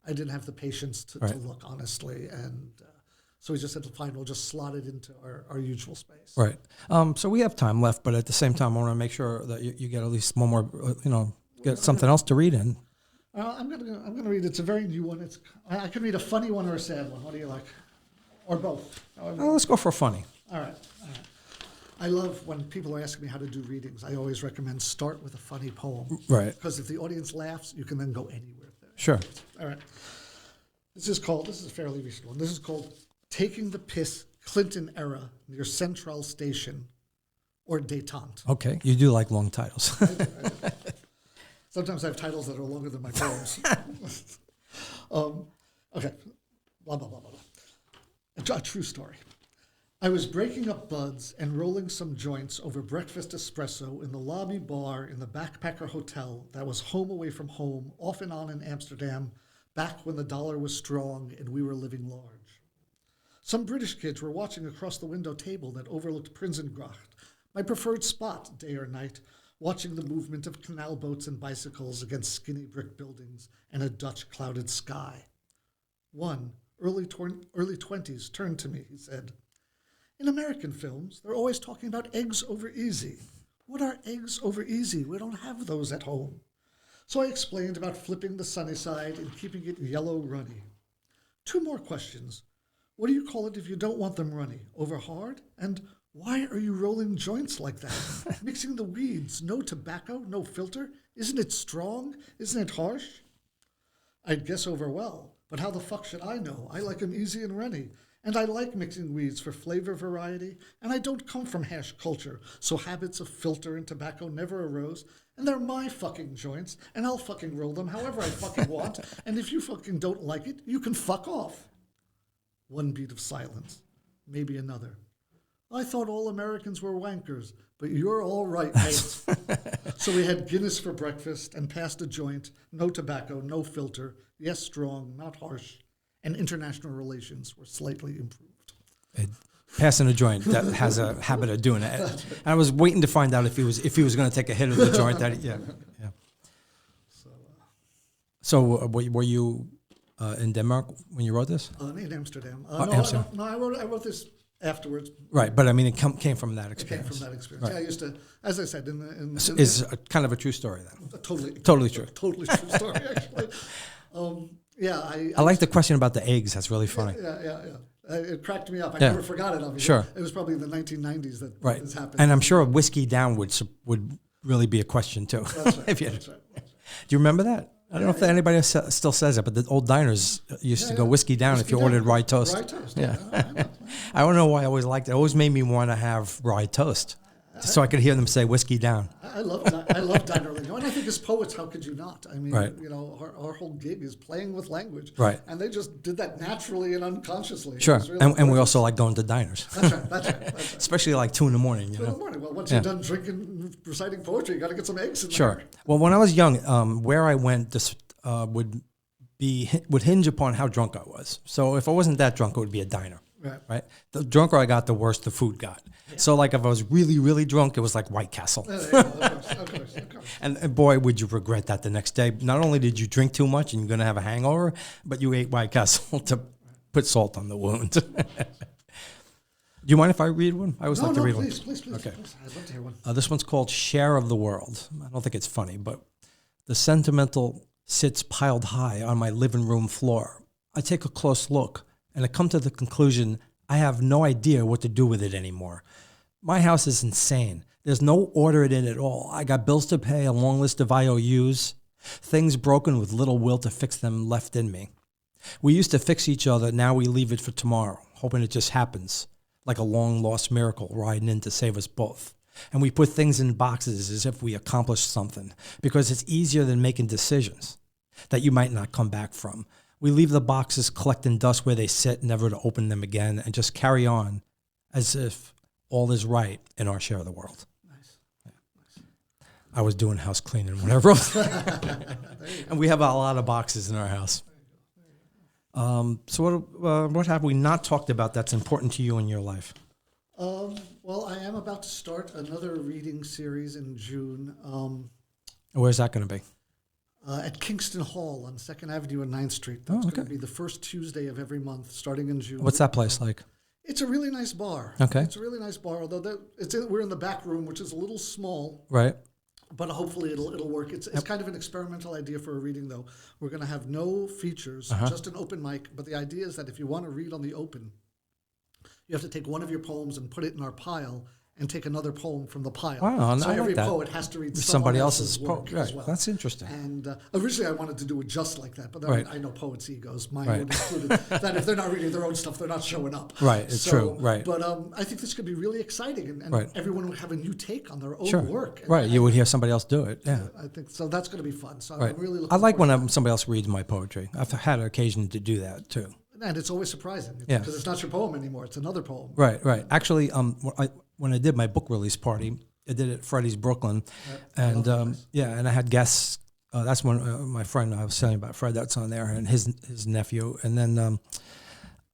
[SPEAKER 2] I didn't have the patience to look, honestly. And so we just said, fine, we'll just slot it into our usual space.
[SPEAKER 1] Right. So we have time left, but at the same time, I want to make sure that you get at least one more, get something else to read in.
[SPEAKER 2] I'm gonna read. It's a very new one. I can read a funny one or a sad one. What do you like? Or both.
[SPEAKER 1] Let's go for funny.
[SPEAKER 2] All right. I love when people are asking me how to do readings. I always recommend start with a funny poem.
[SPEAKER 1] Right.
[SPEAKER 2] Because if the audience laughs, you can then go anywhere.
[SPEAKER 1] Sure.
[SPEAKER 2] All right. This is a fairly recent one. This is called Taking the Piss, Clinton Era, near Central Station, or Détente.
[SPEAKER 1] Okay. You do like long titles.
[SPEAKER 2] I do. Sometimes I have titles that are longer than my poems. Okay. Blah, blah, blah, blah, blah. A true story. I was breaking up buds and rolling some joints over breakfast espresso in the lobby bar in the Backpacker Hotel that was home away from home, off and on in Amsterdam, back when the dollar was strong and we were living large. Some British kids were watching across the window table that overlooked Prinsengracht, my preferred spot, day or night, watching the movement of canal boats and bicycles against skinny brick buildings and a Dutch clouded sky. One, early 20s, turned to me, he said, "In American films, they're always talking about eggs over easy. What are eggs over easy? We don't have those at home." So I explained about flipping the sunny side and keeping it yellow runny. 2 more questions. What do you call it if you don't want them runny? Over hard? And why are you rolling joints like that? Mixing the weeds, no tobacco, no filter? Isn't it strong? Isn't it harsh? I'd guess over well, but how the fuck should I know? I like 'em easy and runny. And I like mixing weeds for flavor variety, and I don't come from hash culture, so habits of filter and tobacco never arose, and they're my fucking joints, and I'll fucking roll them however I fucking want, and if you fucking don't like it, you can fuck off. One beat of silence. Maybe another. I thought all Americans were wankers, but you're all right, mate. So we had Guinness for breakfast and passed a joint, no tobacco, no filter, yes, strong, not harsh, and international relations were slightly improved.
[SPEAKER 1] Passing a joint, that has a habit of doing it. And I was waiting to find out if he was going to take a hit of the joint. Yeah. So were you in Denmark when you wrote this?
[SPEAKER 2] In Amsterdam.
[SPEAKER 1] Amsterdam.
[SPEAKER 2] No, I wrote this afterwards.
[SPEAKER 1] Right, but I mean, it came from that experience.
[SPEAKER 2] It came from that experience.
[SPEAKER 1] Right.
[SPEAKER 2] Yeah, I used to, as I said,
[SPEAKER 1] Is kind of a true story then.
[SPEAKER 2] Totally
[SPEAKER 1] true.
[SPEAKER 2] Totally true story, actually.
[SPEAKER 1] I like the question about the eggs. That's really funny.
[SPEAKER 2] Yeah. It cracked me up. I never forgot it, obviously.
[SPEAKER 1] Sure.
[SPEAKER 2] It was probably in the 1990s that this happened.
[SPEAKER 1] And I'm sure whiskey down would really be a question too.
[SPEAKER 2] That's right.
[SPEAKER 1] Do you remember that? I don't know if anybody still says it, but the old diners used to go whiskey down if you ordered rye toast.
[SPEAKER 2] Rye toast,
[SPEAKER 1] yeah. I don't know why I always liked it. It always made me want to have rye toast, so I could hear them say whiskey down.
[SPEAKER 2] I love diner lingo, and I think as poets, how could you not? I mean, our whole gig is playing with language,
[SPEAKER 1] right?
[SPEAKER 2] And they just did that naturally and unconsciously.
[SPEAKER 1] Sure, really and we also like going to diners.
[SPEAKER 2] That's right.
[SPEAKER 1] Especially like 2 a.m. 2
[SPEAKER 2] a.m. Well, once you're done drinking, reciting poetry, you got to get some eggs in there.
[SPEAKER 1] Sure. Well, when I was young, where I went would hinge upon how drunk I was. So if I wasn't that drunk, it would be a diner. Right. The drunker I got, the worse the food got. Yeah. So like if I was really, really drunk, it was like White Castle.
[SPEAKER 2] Of course.
[SPEAKER 1] And boy, would you regret that the next day. Not only did you drink too much and you're going to have a hangover, but you ate White Castle to put salt on the wound. Do you mind if I read one? I always like to read one.
[SPEAKER 2] Please.
[SPEAKER 1] Okay.
[SPEAKER 2] Please. I'd love to hear one.
[SPEAKER 1] This one's called Share of the World. I don't think it's funny, but the sentimental sits piled high on my living room floor. I take a close look and I come to the conclusion I have no idea what to do with it anymore. My house is insane. There's no order in it at all. I got bills to pay, a long list of IOUs, things broken with little will to fix them left in me. We used to fix each other, now we leave it for tomorrow, hoping it just happens, like a long-lost miracle riding in to save us both. And we put things in boxes as if we accomplished something, because it's easier than making decisions that you might not come back from. We leave the boxes collecting dust where they sit, never to open them again, and just carry on as if all is right in our share of the world.
[SPEAKER 2] Nice.
[SPEAKER 1] I was doing house cleaning when I wrote and we have a lot of boxes in our house. So what have we not talked about that's important to you in your life?
[SPEAKER 2] Well, I am about to start another reading series in June.
[SPEAKER 1] Where's that going to be?
[SPEAKER 2] At Kingston Hall on 2nd Avenue and 9th Street. That's going to be the first Tuesday of every month, starting in June.
[SPEAKER 1] What's that place like?
[SPEAKER 2] It's a really nice bar.
[SPEAKER 1] Okay.
[SPEAKER 2] It's a really nice bar, although we're in the back room, which is a little small.
[SPEAKER 1] Right.
[SPEAKER 2] But hopefully it'll work. It's kind of an experimental idea for a reading, though. We're going to have no features, just an open mic. But the idea is that if you want to read on the open, you have to take one of your poems and put it in our pile and take another poem from the pile.
[SPEAKER 1] Wow,
[SPEAKER 2] so
[SPEAKER 1] I
[SPEAKER 2] every
[SPEAKER 1] like that.
[SPEAKER 2] poet has to read
[SPEAKER 1] somebody else's
[SPEAKER 2] work
[SPEAKER 1] poem. Right.
[SPEAKER 2] as well.
[SPEAKER 1] That's interesting.
[SPEAKER 2] And originally I wanted to do it just like that, but then I know poets' egos, mine would included, that if they're not reading their own stuff, they're not showing up.
[SPEAKER 1] Right, it's true. Right.
[SPEAKER 2] But I think this could be really exciting, and everyone would have a new take on their own work.
[SPEAKER 1] Right, you would hear somebody else do it. Yeah,
[SPEAKER 2] I think so. That's going to be fun. So I'm really looking.
[SPEAKER 1] I like when somebody else reads my poetry. I've had an occasion to do that too.
[SPEAKER 2] And it's always surprising because it's not your poem anymore; it's another poem.
[SPEAKER 1] Right. Actually, when I did my book release party, I did it at Freddie's Brooklyn, and and I had guests. That's when my friend I was telling you about, Fred, that's on there, and his nephew. And then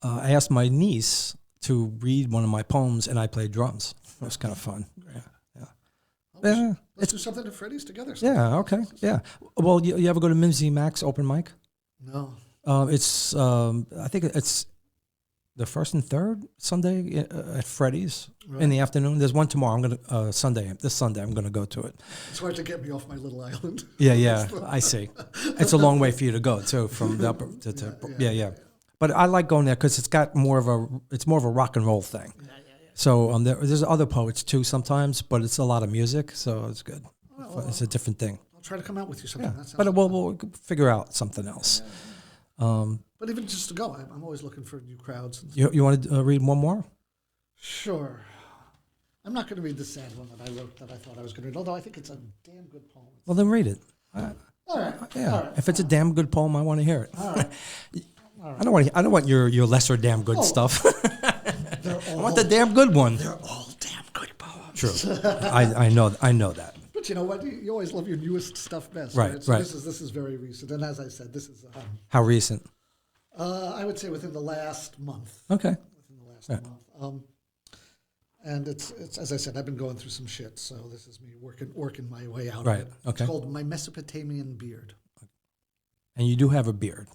[SPEAKER 1] I asked my niece to read one of my poems, and I played drums. It was kind of fun.
[SPEAKER 2] Let's do something at Freddie's together.
[SPEAKER 1] Yeah. Okay. Yeah. Well, you ever go to Mimsy Mac's open mic?
[SPEAKER 2] No.
[SPEAKER 1] It's I think it's the first and third Sunday at Freddie's in the afternoon. There's one tomorrow. I'm gonna this Sunday I'm gonna go to it.
[SPEAKER 2] It's hard to get me off my little island.
[SPEAKER 1] Yeah, I see. It's a long way for you to go too, from the upper to But I like going there because it's more of a rock and roll thing. Yeah. So there's other poets too sometimes, but it's a lot of music, so it's good. It's a different thing.
[SPEAKER 2] I'll try to come out with you sometime.
[SPEAKER 1] Yeah. But we'll figure out something else.
[SPEAKER 2] But even just to go, I'm always looking for new crowds.
[SPEAKER 1] You want to read one more?
[SPEAKER 2] Sure. I'm not going to read the sad one that I wrote that I thought I was going to read, although I think it's a damn good poem.
[SPEAKER 1] Well, then read it.
[SPEAKER 2] All right.
[SPEAKER 1] Yeah. If it's a damn good poem, I want to hear it.
[SPEAKER 2] All right.
[SPEAKER 1] I don't want your lesser damn good stuff. I want the damn good one.
[SPEAKER 2] They're all damn good poems.
[SPEAKER 1] True. I know that.
[SPEAKER 2] But you know what? You always love your newest stuff best,
[SPEAKER 1] Right,
[SPEAKER 2] right? So
[SPEAKER 1] right.
[SPEAKER 2] this is very recent, and as I said, this is
[SPEAKER 1] How recent?
[SPEAKER 2] I would say within the last month.
[SPEAKER 1] Okay.
[SPEAKER 2] Within the last month. And it's as I said, I've been going through some shit, so this is me working my way out
[SPEAKER 1] Right,
[SPEAKER 2] of it.
[SPEAKER 1] okay.
[SPEAKER 2] It's called My Mesopotamian Beard.
[SPEAKER 1] And you do have a beard.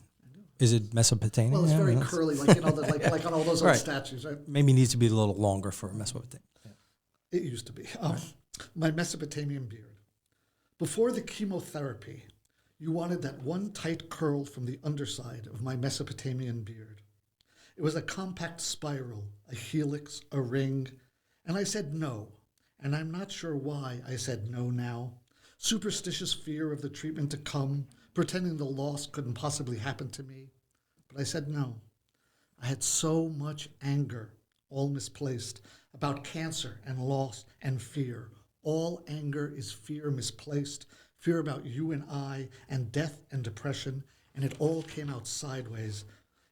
[SPEAKER 1] Is it Mesopotamian?
[SPEAKER 2] Well, it's
[SPEAKER 1] Yeah,
[SPEAKER 2] very
[SPEAKER 1] that's-
[SPEAKER 2] curly, like like on all those old
[SPEAKER 1] Right.
[SPEAKER 2] statues, right?
[SPEAKER 1] Maybe needs to be a little longer for Mesopotamian.
[SPEAKER 2] It used to be. My Mesopotamian beard. Before the chemotherapy, you wanted that one tight curl from the underside of my Mesopotamian beard. It was a compact spiral, a helix, a ring, and I said no. And I'm not sure why I said no now. Superstitious fear of the treatment to come, pretending the loss couldn't possibly happen to me. But I said no. I had so much anger, all misplaced, about cancer and loss and fear. All anger is fear misplaced, fear about you and I, and death and depression, and it all came out sideways.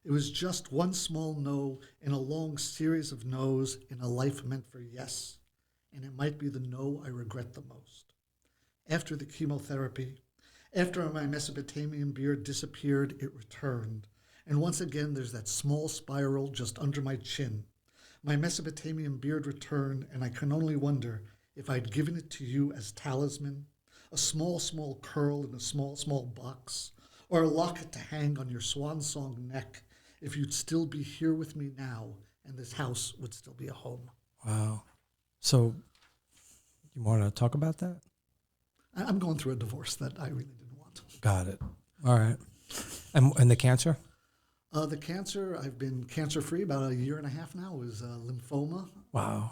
[SPEAKER 2] It was just one small no in a long series of no's in a life meant for yes, and it might be the no I regret the most. After the chemotherapy, after my Mesopotamian beard disappeared, it returned, and once again there's that small spiral just under my chin. My Mesopotamian beard returned, and I can only wonder if I'd given it to you as talisman, a small, small curl in a small, small box, or a locket to hang on your swan song neck, if you'd still be here with me now, and this house would still be a home.
[SPEAKER 1] Wow. So you want to talk about that?
[SPEAKER 2] I'm going through a divorce that I really didn't want.
[SPEAKER 1] Got it. All right. And the cancer?
[SPEAKER 2] The cancer, I've been cancer-free about a year and a half now, is lymphoma.
[SPEAKER 1] Wow.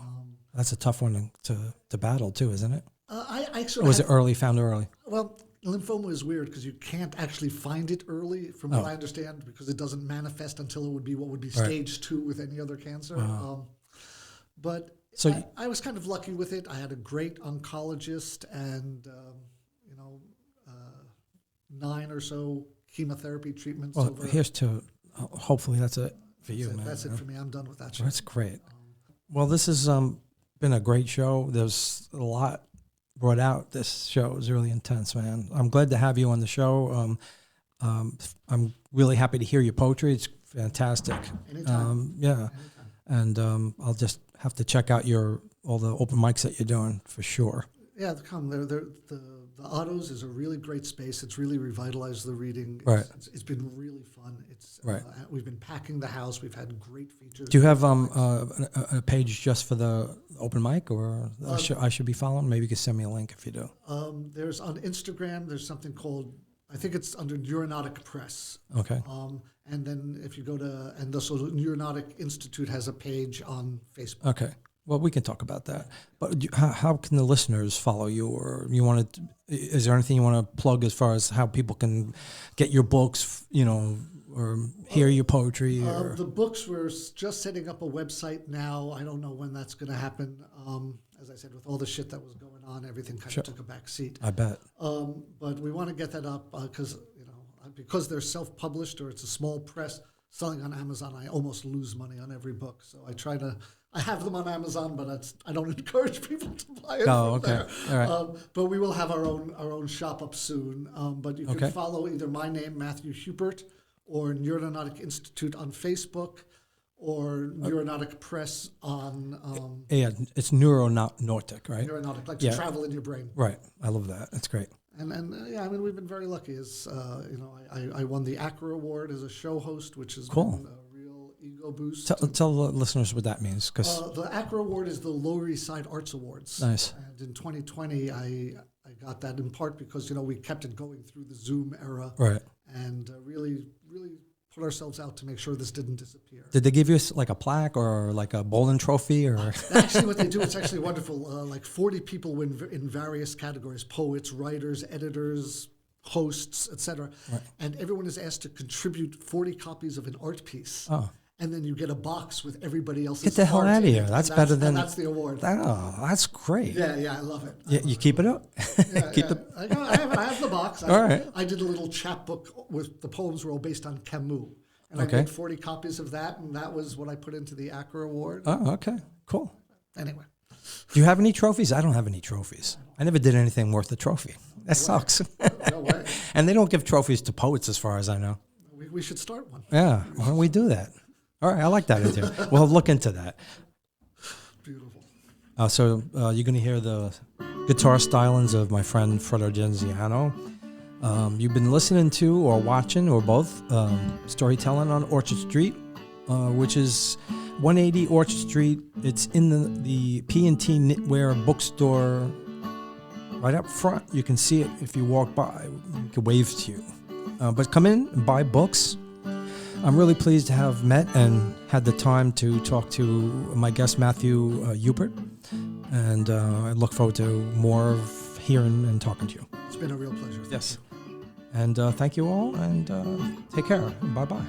[SPEAKER 1] That's a tough one to battle too, isn't it?
[SPEAKER 2] I
[SPEAKER 1] Or was it early, found early?
[SPEAKER 2] Well, lymphoma is weird because you can't actually find it early, from what I understand, because it doesn't manifest until it would be what would be stage 2 with any other cancer.
[SPEAKER 1] Wow.
[SPEAKER 2] But
[SPEAKER 1] So
[SPEAKER 2] I was kind of lucky with it. I had a great oncologist and, 9 or so chemotherapy treatments.
[SPEAKER 1] well,
[SPEAKER 2] over.
[SPEAKER 1] here's to, hopefully that's it for you, man.
[SPEAKER 2] That's it for me. I'm done with that shit.
[SPEAKER 1] That's great. Well, this has been a great show. There's a lot brought out. This show is really intense, man. I'm glad to have you on the show. I'm really happy to hear your poetry. It's fantastic.
[SPEAKER 2] Anytime.
[SPEAKER 1] Yeah. And I'll just have to check out all the open mics that you're doing for sure.
[SPEAKER 2] Yeah, come. The Autos is a really great space. It's really revitalized the reading.
[SPEAKER 1] Right.
[SPEAKER 2] It's been really fun. It's
[SPEAKER 1] Right.
[SPEAKER 2] We've been packing the house. We've had great features.
[SPEAKER 1] Do you have a page just for the open mic, or I should be following? Maybe you could send me a link if you do.
[SPEAKER 2] There's on Instagram. There's something called, I think it's under NeuroNautic Press.
[SPEAKER 1] Okay.
[SPEAKER 2] And then if you go to, and the NeuroNautic Institute has a page on Facebook.
[SPEAKER 1] Okay. Well, we can talk about that. But how can the listeners follow you? Or is there anything you want to plug as far as how people can get your books, or hear your poetry? Or?
[SPEAKER 2] The books, we're just setting up a website now. I don't know when that's going to happen. As I said, with all the shit that was going on, everything kind of took a back seat.
[SPEAKER 1] I bet.
[SPEAKER 2] But we want to get that up because they're self-published or it's a small press. Selling on Amazon, I almost lose money on every book. So I have them on Amazon, but I don't encourage people to buy it from there.
[SPEAKER 1] All right.
[SPEAKER 2] But we will have our own shop up soon. But you can follow either my name, Matthew Hupert, or NeuroNautic Institute on Facebook, or NeuroNautic Press on...
[SPEAKER 1] Yeah, it's NeuroNautic, right?
[SPEAKER 2] NeuroNautic, like to travel in your brain.
[SPEAKER 1] Right. I love that. That's great.
[SPEAKER 2] And we've been very lucky. I won the ACRA Award as a show host, which has
[SPEAKER 1] cool.
[SPEAKER 2] been a real ego boost.
[SPEAKER 1] Tell the listeners what that means, because
[SPEAKER 2] the ACRA Award is the Lower East Side Arts Awards.
[SPEAKER 1] Nice.
[SPEAKER 2] And in 2020, I got that in part because we kept it going through the Zoom era,
[SPEAKER 1] right,
[SPEAKER 2] and really put ourselves out to make sure this didn't disappear.
[SPEAKER 1] Did they give you like a plaque or like a bowling trophy, or?
[SPEAKER 2] Actually, what they do, it's actually wonderful. Like 40 people win in various categories: poets, writers, editors, hosts, etc.
[SPEAKER 1] Right.
[SPEAKER 2] And everyone is asked to contribute 40 copies of an art piece.
[SPEAKER 1] Oh.
[SPEAKER 2] And then you get a box with everybody else's.
[SPEAKER 1] Get the hell
[SPEAKER 2] art
[SPEAKER 1] out of
[SPEAKER 2] in
[SPEAKER 1] here!
[SPEAKER 2] it.
[SPEAKER 1] That's better than.
[SPEAKER 2] That's the award.
[SPEAKER 1] Oh, that's great.
[SPEAKER 2] Yeah, I love it.
[SPEAKER 1] You keep it up.
[SPEAKER 2] I have the box.
[SPEAKER 1] All right.
[SPEAKER 2] I did a little chapbook with the poems were all based on Camus. And
[SPEAKER 1] Okay.
[SPEAKER 2] I made 40 copies of that, and that was what I put into the ACRA award.
[SPEAKER 1] Oh, okay. Cool.
[SPEAKER 2] Anyway,
[SPEAKER 1] Do you have any trophies? I don't have any trophies. I never did anything worth a trophy. That sucks.
[SPEAKER 2] no way.
[SPEAKER 1] And they don't give trophies to poets as far as I know.
[SPEAKER 2] We should start one.
[SPEAKER 1] Yeah. Why don't we do that? All right. I like that idea. We'll look into that.
[SPEAKER 2] Beautiful.
[SPEAKER 1] So you're going to hear the guitar stylings of my friend Fredo Genziano. You've been listening to or watching or both Storytelling on Orchard Street, which is 180 Orchard Street. It's in the P&T Knitwear bookstore right up front. You can see it if you walk by. We can wave to you. But come in and buy books. I'm really pleased to have met and had the time to talk to my guest, Matthew Hupert. And I look forward to more of hearing and talking to you.
[SPEAKER 2] It's been a real pleasure.
[SPEAKER 1] Yes. And thank you all, and take care. Bye-bye.